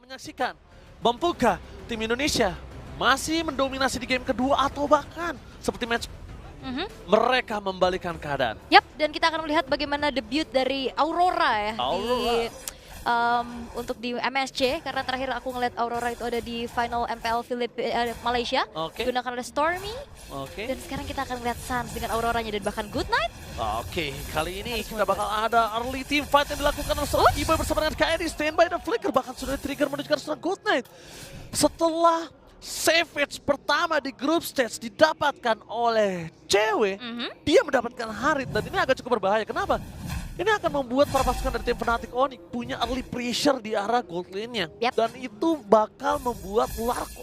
menyaksikan, mampukah tim Indonesia masih mendominasi di game kedua atau bahkan seperti match mereka membalikan keadaan. Yap, dan kita akan melihat bagaimana debut dari Aurora ya untuk di MSC, karena terakhir aku ngeliat Aurora itu ada di final MPL Malaysia, digunakan oleh Stormy. Dan sekarang kita akan lihat Suns dengan Auroranya dan bahkan Good Night. Kali ini kita bakal ada early team fight yang dilakukan oleh seorang Kiboy bersama dengan KRI, standby dan flicker, bahkan sudah trigger menuju ke seorang Good Night. Setelah Savage pertama di group stage didapatkan oleh cewek, dia mendapatkan Harit, dan ini agak cukup berbahaya. Kenapa? Ini akan membuat para pasukan dari tim Fnatic Onyx punya early pressure di arah gold lane-nya. Dan itu bakal membuat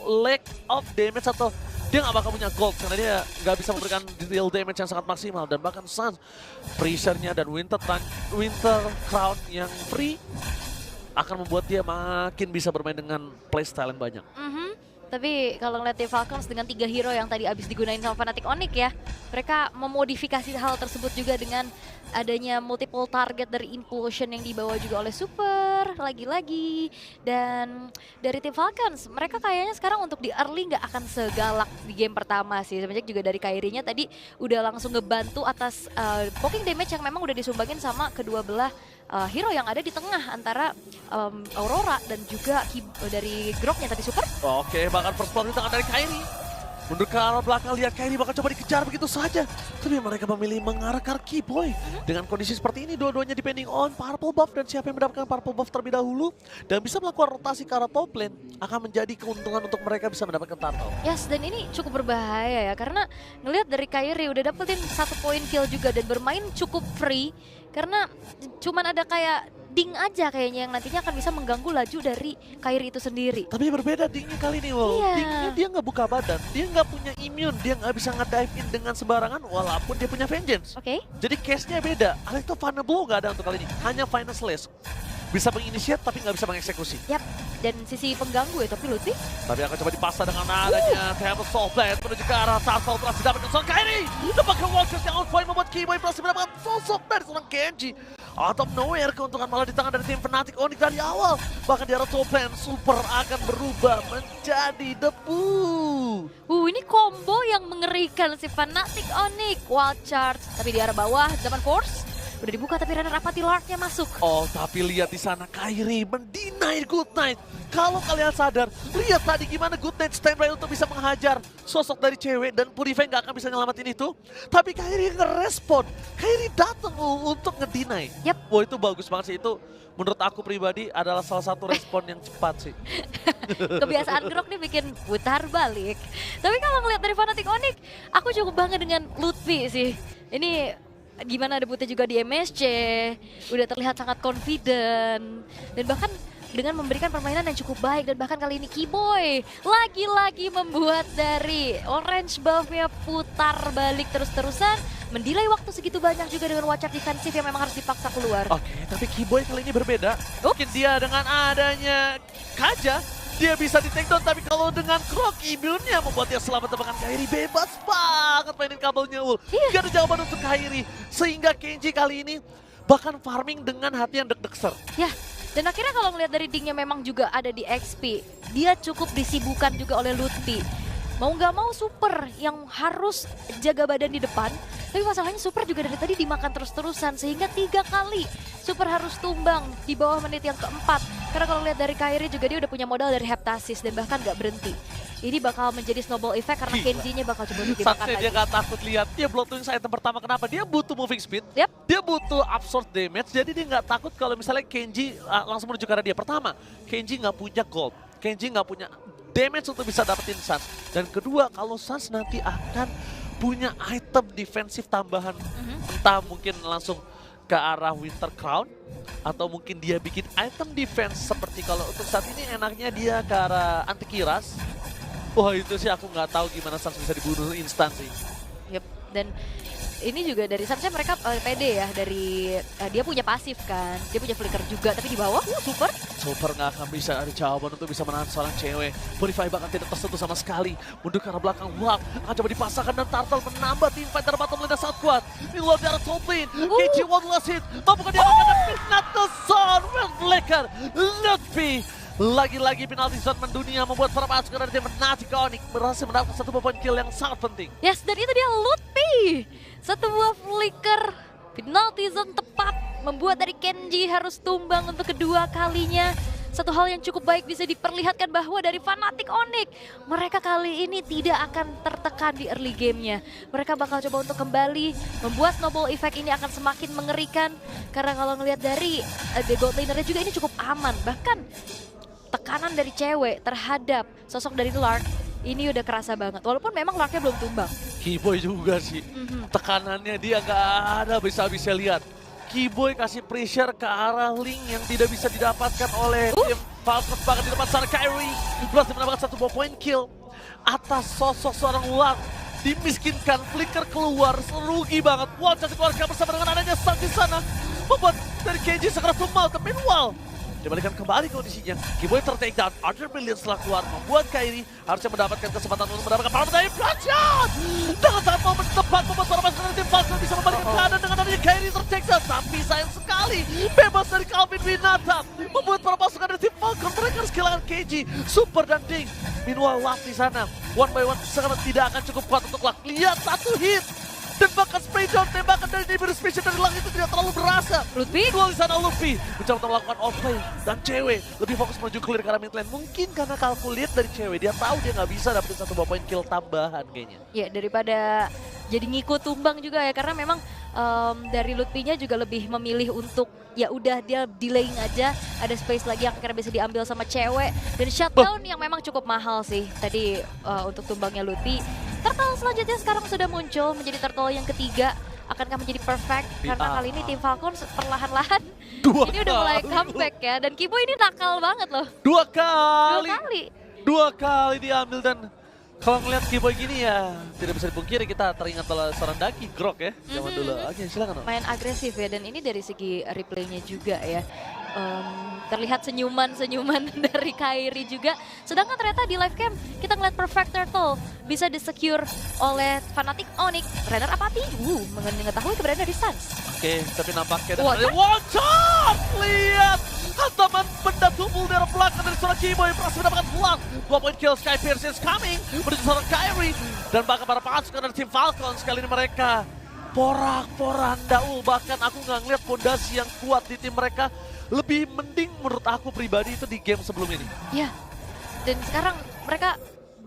lack of damage, atau dia nggak bakal punya gold karena dia nggak bisa memberikan real damage yang sangat maksimal. Dan bahkan Suns, pressure-nya dan Winter Crown yang free akan membuat dia makin bisa bermain dengan playstyle yang banyak. Tapi kalau ngeliat tim Falcons dengan 3 hero yang tadi abis digunain sama Fnatic Onyx ya, mereka memodifikasi hal tersebut juga dengan adanya multiple target dari Implosion yang dibawa juga oleh Super lagi-lagi. Dan dari tim Falcons, mereka kayaknya sekarang untuk di early nggak akan segalak di game pertama sih. Sebenarnya juga dari Kairi-nya tadi udah langsung ngebantu atas poking damage yang memang udah disumbangin sama kedua belah hero yang ada di tengah antara Aurora dan juga dari Groknya tadi Super. Bahkan first blood di tangan dari Kairi. Mundur ke arah belakang, lihat Kairi bakal coba dikejar begitu saja. Tapi mereka memilih mengarah ke arah Kiboy. Dengan kondisi seperti ini, dua-duanya depending on purple buff, dan siapa yang mendapatkan purple buff terlebih dahulu dan bisa melakukan rotasi ke arah top lane akan menjadi keuntungan untuk mereka bisa mendapatkan turtle. Yes, dan ini cukup berbahaya ya, karena ngelihat dari Kairi udah dapetin 1 point kill juga dan bermain cukup free, karena cuman ada kayak ding aja kayaknya yang nantinya akan bisa mengganggu laju dari Kairi itu sendiri. Tapi berbeda dingnya kali ini, Dingnya dia nggak buka badan, dia nggak punya immune, dia nggak bisa nge-dive in dengan sembarangan walaupun dia punya vengeance. Jadi case-nya beda. Alekto final blow nggak ada untuk kali ini, hanya final slash. Bisa menginitiate tapi nggak bisa mengeksekusi. Dan sisi pengganggu ya, tapi Lutfi. Tapi akan coba dipaksa dengan adanya Table Soul Blade menuju ke arah Turtle, berhasil dapatkan seorang Kairi. Dapatkan Walkers yang on point membuat Kiboy berhasil mendapatkan Soul Blade seorang Genji. Out of nowhere, keuntungan malah di tangan dari tim Fnatic Onyx dari awal. Bahkan di arah top lane, Super akan berubah menjadi debu. Ini combo yang mengerikan si Fnatic Onyx. Wild Charge, tapi di arah bawah, zaman Force. Udah dibuka tapi runner Apathy Lark-nya masuk. Tapi lihat di sana Kairi mendinai Good Night. Kalau kalian sadar, lihat tadi gimana Good Night standby untuk bisa menghajar sosok dari cewek dan Purify nggak akan bisa nyelamatin itu. Tapi Kairi ngerespon, Kairi datang untuk ngedinai. Wah, itu bagus banget sih, itu menurut aku pribadi adalah salah satu respon yang cepat sih. Kebiasaan Grok nih bikin putar balik. Tapi kalau ngeliat dari Fnatic Onyx, aku cukup bangga dengan Lutfi sih. Ini gimana debutnya juga di MSC, udah terlihat sangat confident, dan bahkan dengan memberikan permainan yang cukup baik. Dan bahkan kali ini Kiboy lagi-lagi membuat dari orange buff-nya putar balik terus-terusan, mendelay waktu segitu banyak juga dengan wacak defensif yang memang harus dipaksa keluar. Tapi Kiboy kali ini berbeda. Mungkin dia dengan adanya Kaja, dia bisa di take down, tapi kalau dengan Croc immune-nya membuat dia selamat. Bahkan Kairi bebas banget mainin kabelnya ul. Gak ada jawaban untuk Kairi, sehingga Kenji kali ini bahkan farming dengan hati yang deg-degser. Dan akhirnya kalau ngelihat dari dingnya memang juga ada di XP, dia cukup disibukkan juga oleh Lutfi. Mau nggak mau Super yang harus jaga badan di depan, tapi masalahnya Super juga dari tadi dimakan terus-terusan, sehingga 3 kali Super harus tumbang di bawah menit yang keempat. Karena kalau lihat dari Kairi juga dia udah punya modal dari Heptasis dan bahkan nggak berhenti. Ini bakal menjadi snowball effect karena Kenji-nya bakal coba untuk dimakan lagi. Dia nggak takut lihat, dia bloodwing item pertama. Kenapa? Dia butuh moving speed, dia butuh absorb damage, jadi dia nggak takut kalau misalnya Kenji langsung menuju ke arah dia. Pertama, Kenji nggak punya gold, Kenji nggak punya damage untuk bisa dapetin Suns. Dan kedua, kalau Suns nanti akan punya item defensif tambahan, entah mungkin langsung ke arah Winter Crown, atau mungkin dia bikin item defense seperti kalau untuk saat ini enaknya dia ke arah Antikiras. Wah, itu sih aku nggak tahu gimana Suns bisa dibunuh instan sih. Dan ini juga dari Sunsnya mereka pede ya, dari dia punya pasif kan, dia punya flicker juga, tapi di bawah Super nggak akan bisa ada jawaban untuk bisa menahan seorang cewek. Purify bahkan tidak tersentuh sama sekali. Mundur ke arah belakang, Wap akan coba dipasangkan dan Turtle menambah tim fight dari bottom lane sangat kuat. Meanwhile di arah top lane, KG one last hit, mampukah dia akan Midnight the Sun with Flicker. Lutfi Lagi-lagi penalti zone mendunia membuat para pasukan dari tim Fnatic Onyx berhasil mendapatkan satu poin kill yang sangat penting. Yes, dan itu dia Lutfi. Satu buah flicker, penalti zone tepat membuat dari Kenji harus tumbang untuk kedua kalinya. Satu hal yang cukup baik bisa diperlihatkan bahwa dari Fnatic Onyx, mereka kali ini tidak akan tertekan di early gamenya. Mereka bakal coba untuk kembali membuat snowball effect ini akan semakin mengerikan. Karena kalau ngelihat dari the gold lanernya juga ini cukup aman. Bahkan tekanan dari cewek terhadap sosok dari Lark ini udah kerasa banget. Walaupun memang Larknya belum tumbang. Keyboy juga sih, tekanannya dia nggak ada bisa lihat. Keyboy kasih pressure ke arah Link yang tidak bisa didapatkan oleh tim Falcons. Bahkan di depan sana Kyrie berhasil mendapatkan satu buah point kill atas sosok seorang Lark. Dimiskinkan, flicker keluar, serugi banget. Wow, cantik keluarga bersama dengan adanya Sun di sana membuat dari KJ segera tumbal. Tapi meanwhile, dibalikan kembali kondisinya. Keyboy ter-take down, Archer Brilliant setelah keluar membuat Kyrie harusnya mendapatkan kesempatan untuk mendapatkan para medali Bloodshot. Dengan saat momen tepat membuat para pasukan tim Falcon bisa membalikan keadaan dengan adanya Kyrie ter-take down. Tapi sayang sekali, bebas dari Calvin Winata membuat para pasukan dari tim Falcon mereka harus kehilangan KG, Super dan Ding. Meanwhile, Luck di sana, one by one sangat tidak akan cukup kuat untuk Luck. Lihat satu hit. Dan bahkan spray down tembakan dari Nibir Special dari Lang itu tidak terlalu berasa. Lutfi Duel di sana Luffy mencoba untuk melakukan outplay dan cewek lebih fokus menuju clear ke arah mid lane. Mungkin karena kalkulit dari cewek, dia tahu dia nggak bisa dapetin satu poin kill tambahan kayaknya. ya daripada jadi ngikut tumbang juga ya, karena memang dari Lutfinya juga lebih memilih untuk ya udah dia delaying aja, ada space lagi yang akhirnya bisa diambil sama cewek dan shutdown yang memang cukup mahal sih tadi untuk tumbangnya Lutfi. Turtle selanjutnya sekarang sudah muncul menjadi turtle yang ketiga. Akankah menjadi perfect? Karena kali ini tim Falcon perlahan-lahan ini udah mulai comeback ya. Dan Kibo ini nakal banget loh. Dua kali diambil dan kalau ngeliat Keyboy gini ya tidak bisa dipungkiri kita teringat oleh seorang Daki Grok ya zaman dulu. Oke, silakan. Main agresif ya, dan ini dari segi replaynya juga ya. Terlihat senyuman-senyuman dari Kyrie juga. Sedangkan ternyata di live cam kita ngeliat perfect turtle bisa disecure oleh Fnatic Onyx. Renner Apathy mengetahui keberadaan dari Suns. Oke, tapi nampaknya Water? dari one shot. Lihat hantaman benda tubuh dari belakang dari seorang Keyboy berhasil mendapatkan flank. 2 point kill, Sky Pierce is coming menuju seorang Kyrie dan bahkan para pasukan dari tim Falcon sekali ini mereka porak-poranda. Bahkan aku nggak ngeliat fondasi yang kuat di tim mereka. Lebih mending menurut aku pribadi itu di game sebelum ini. Ya, dan sekarang mereka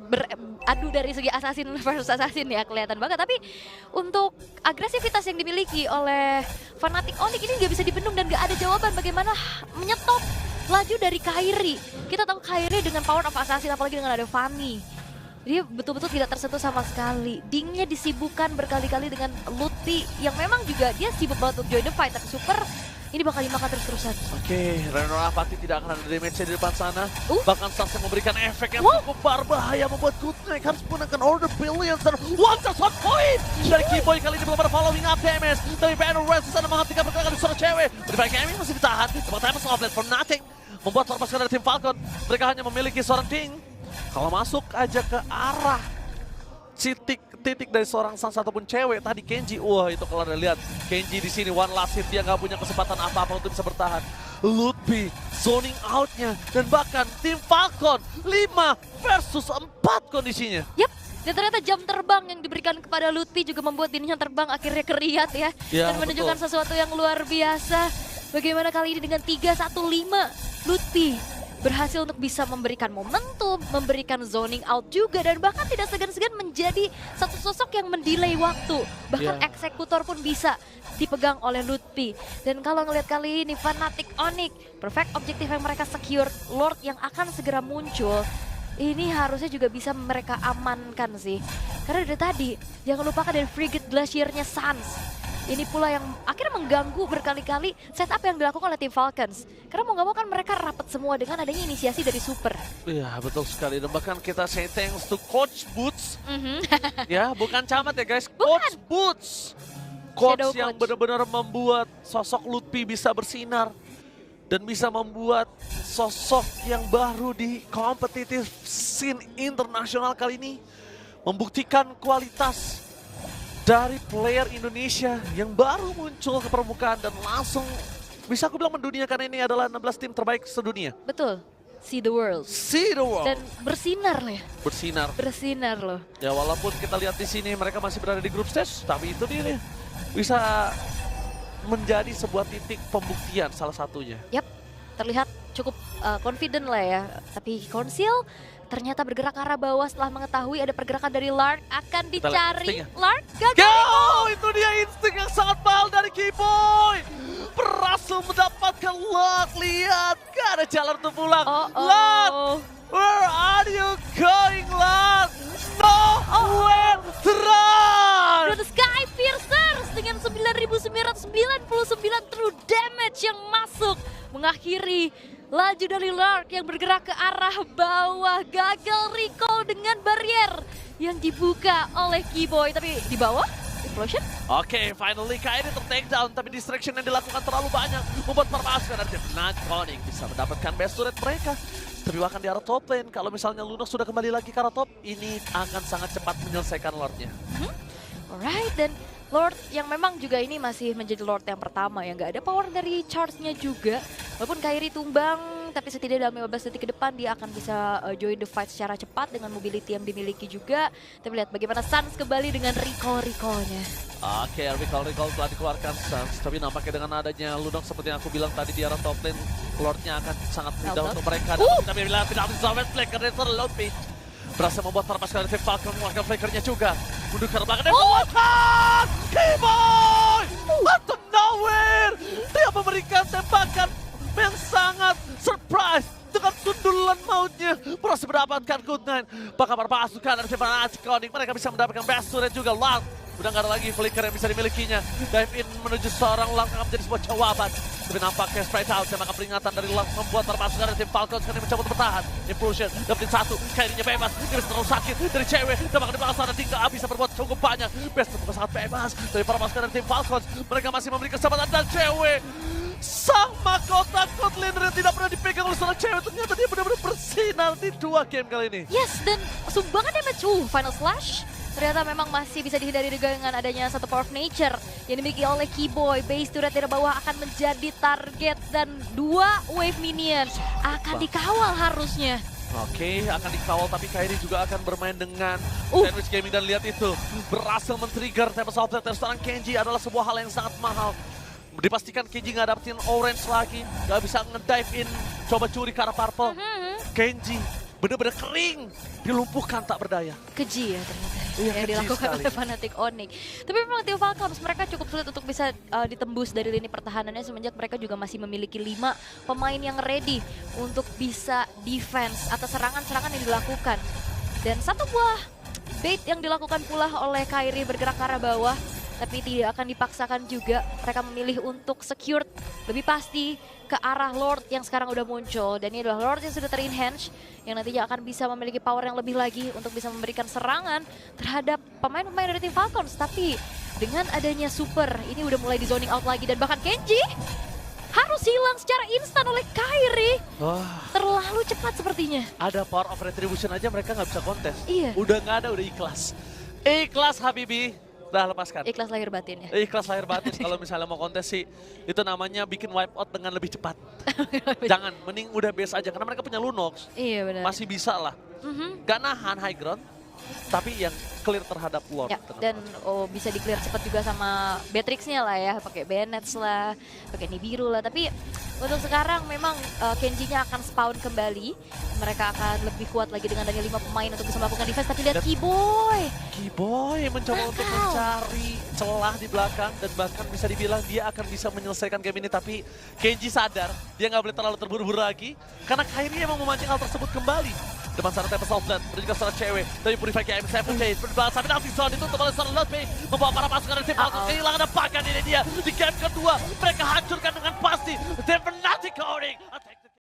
beradu dari segi assassin versus assassin ya, kelihatan banget. Tapi untuk agresivitas yang dimiliki oleh Fnatic Onyx ini nggak bisa dibendung dan nggak ada jawaban bagaimana menyetop laju dari Kyrie. Kita tahu Kyrie dengan power of assassin, apalagi dengan ada Fanny. Dia betul-betul tidak tersentuh sama sekali. Dingnya disibukkan berkali-kali dengan Lutfi yang memang juga dia sibuk banget untuk join the fight. Tapi Super ini bakal dimakan terus-terusan. Oke, Renor Apathy tidak akan ada damage di depan sana. Bahkan Sas yang memberikan efek yang cukup berbahaya membuat Goodnight harus menggunakan Order Billions dan one shot point dari Keyboy. Kali ini belum ada following up damage. Tapi Banner Red di sana menghentikan pergerakan di seorang cewek. Berbaik Amy masih ditahan. Tepuk tangan offlane for nothing. Membuat para pasukan dari tim Falcon mereka hanya memiliki seorang Ding. Kalau masuk aja ke arah titik dari seorang Sans ataupun cewek tadi Kenji, wah itu kalau anda lihat Kenji di sini one last hit, dia nggak punya kesempatan apa-apa untuk bisa bertahan. Lutfi zoning outnya dan bahkan tim Falcon 5 versus 4 kondisinya. Yap, dan ternyata jam terbang yang diberikan kepada Lutfi juga membuat dirinya terbang akhirnya ke Riyadh ya, dan menunjukkan sesuatu yang luar biasa. Bagaimana kali ini dengan 3-1-5 Lutfi berhasil untuk bisa memberikan momentum, memberikan zoning out juga, dan bahkan tidak segan-segan menjadi satu sosok yang mendelay waktu. Bahkan eksekutor pun bisa dipegang oleh Lutfi. Dan kalau ngelihat kali ini Fnatic Onyx, perfect objektif yang mereka secure, Lord yang akan segera muncul, ini harusnya juga bisa mereka amankan sih. Karena dari tadi, jangan lupakan dari Frigate Glacier-nya Suns. Ini pula yang akhirnya mengganggu berkali-kali setup yang dilakukan oleh tim Falcons. Karena mau gak mau kan mereka rapat semua dengan adanya inisiasi dari Super. Iya betul sekali, dan bahkan kita say thanks to Coach Boots. Ya bukan camat ya guys, Coach Boots. Coach yang benar-benar membuat sosok Lutfi bisa bersinar. Dan bisa membuat sosok yang baru di competitive scene internasional kali ini. Membuktikan kualitas dari player Indonesia yang baru muncul ke permukaan dan langsung bisa aku bilang mendunia, karena ini adalah 16 tim terbaik sedunia. Betul. see the world. See the world. Dan bersinar loh ya. Bersinar. Bersinar loh. Ya walaupun kita lihat di sini mereka masih berada di grup stage, tapi itu dia nih bisa menjadi sebuah titik pembuktian salah satunya. Yap, terlihat cukup confident lah ya. Tapi Konsil ternyata bergerak ke arah bawah setelah mengetahui ada pergerakan dari Lark akan dicari. Lark gagal. Go! Itu dia insting yang sangat mahal dari Keyboy. Berhasil mendapatkan Lark. Lihat, gak ada jalan untuk pulang. Lark, where are you going, Lark? Nowhere to run! The Sky Piercers dengan 9.999 true damage yang masuk mengakhiri laju dari Lark yang bergerak ke arah bawah. Gagal recall dengan barrier yang dibuka oleh Keyboy, tapi di bawah Implosion. Oke, finally KD ter-take down, tapi distraction yang dilakukan terlalu banyak membuat permasalahan dari Fnatic bisa mendapatkan best turret mereka. Tapi bahkan di arah top lane, kalau misalnya Lunox sudah kembali lagi ke arah top, ini akan sangat cepat menyelesaikan Lordnya. Alright, dan Lord yang memang juga ini masih menjadi Lord yang pertama ya, nggak ada power dari charge-nya juga. Walaupun Kairi tumbang, tapi setidaknya dalam 15 detik ke depan dia akan bisa join the fight secara cepat dengan mobility yang dimiliki juga. Tapi lihat bagaimana Suns kembali dengan recall-recall-nya. Oke, recall telah dikeluarkan Suns, tapi nampaknya dengan adanya Lunox seperti yang aku bilang tadi di arah top lane, Lordnya akan sangat mudah untuk mereka. Tapi bila tidak bisa Flicker dari terlalu pitch. Berhasil membuat terpaskan dari Falcon, mengeluarkan Flickernya juga. Mundur ke belakang dan mengeluarkan Keyboy! Out of nowhere! Dia memberikan tembakan yang sangat surprise dengan sundulan mautnya. Berhasil mendapatkan Good Night. Bakal berpasukan dari Fnatic. Mereka bisa mendapatkan best turret juga. Lark udah gak ada lagi flicker yang bisa dimilikinya. Dive in menuju seorang Lark akan menjadi sebuah jawaban. Tapi nampaknya straight out, tembakan peringatan dari Lark membuat terpasukan dari tim Falcons karena mencoba untuk bertahan. Implosion, dapetin satu, Kairinya bebas, dia bisa terlalu sakit dari cewek. Tembakan di belakang sana, tinggal bisa berbuat cukup banyak. Best terbuka sangat bebas dari para pasukan dari tim Falcons. Mereka masih memberi kesempatan dan cewek. Sang mahkota Kotliner yang tidak pernah dipegang oleh seorang cewek, ternyata dia benar-benar bersinar di 2 game kali ini. Yes, dan sumbangan damage, final slash. Ternyata memang masih bisa dihindari dengan adanya satu Power of Nature yang dimiliki oleh Keyboy. Base turret dari bawah akan menjadi target dan 2 wave minions akan dikawal harusnya. Oke, akan dikawal tapi Kairi juga akan bermain dengan Sandwich Gaming dan lihat itu. Berhasil men-trigger Tempest of Death seorang Kenji adalah sebuah hal yang sangat mahal. Dipastikan Kenji nggak dapetin orange lagi, nggak bisa nge-dive in, coba curi ke arah purple. Kenji bener-bener kering, dilumpuhkan tak berdaya. Keji ya ternyata yang keji dilakukan sekali oleh Fnatic Onyx. Tapi memang Tim Falcons mereka cukup sulit untuk bisa ditembus dari lini pertahanannya semenjak mereka juga masih memiliki 5 pemain yang ready untuk bisa defense atas serangan-serangan yang dilakukan. Dan satu buah bait yang dilakukan pula oleh Kairi bergerak ke arah bawah. Tapi tidak akan dipaksakan juga, mereka memilih untuk secure lebih pasti ke arah Lord yang sekarang udah muncul. Dan ini adalah Lord yang sudah ter-enhance, yang nantinya akan bisa memiliki power yang lebih lagi untuk bisa memberikan serangan terhadap pemain-pemain dari tim Falcons. Tapi dengan adanya super, ini udah mulai di zoning out lagi dan bahkan Kenji harus hilang secara instan oleh Kairi. Terlalu cepat sepertinya. Ada power of retribution aja mereka nggak bisa kontes. Iya. Udah nggak ada, udah ikhlas. Ikhlas Habibi. Udah lepaskan. Ikhlas lahir batin ya. Ikhlas lahir batin kalau misalnya mau kontes sih itu namanya bikin wipe out dengan lebih cepat. Jangan, mending udah base aja karena mereka punya Lunox. Iya benar. Masih bisa lah. Gak nahan high ground, tapi yang clear terhadap Lord. Ya, dan bisa di clear cepat juga sama Beatrix-nya lah ya, pakai Bayonets lah, pakai Nibiru lah. Tapi untuk sekarang memang Kenji-nya akan spawn kembali. Mereka akan lebih kuat lagi dengan adanya 5 pemain untuk bisa melakukan defense. Tapi lihat Keyboy. Keyboy mencoba untuk mencari celah di belakang dan bahkan bisa dibilang dia akan bisa menyelesaikan game ini. Tapi Kenji sadar dia nggak boleh terlalu terburu-buru lagi karena Kairi emang memancing hal tersebut kembali. Depan sana Tempest of Death, juga seorang cewek dari Purify KM7 berbalas sampai nanti zone ditutup oleh seorang Ludwig membawa para pasukan dari tim Falcons kehilangan depakan ini dia di game kedua mereka hancurkan dengan pasti. Fnatic Onyx.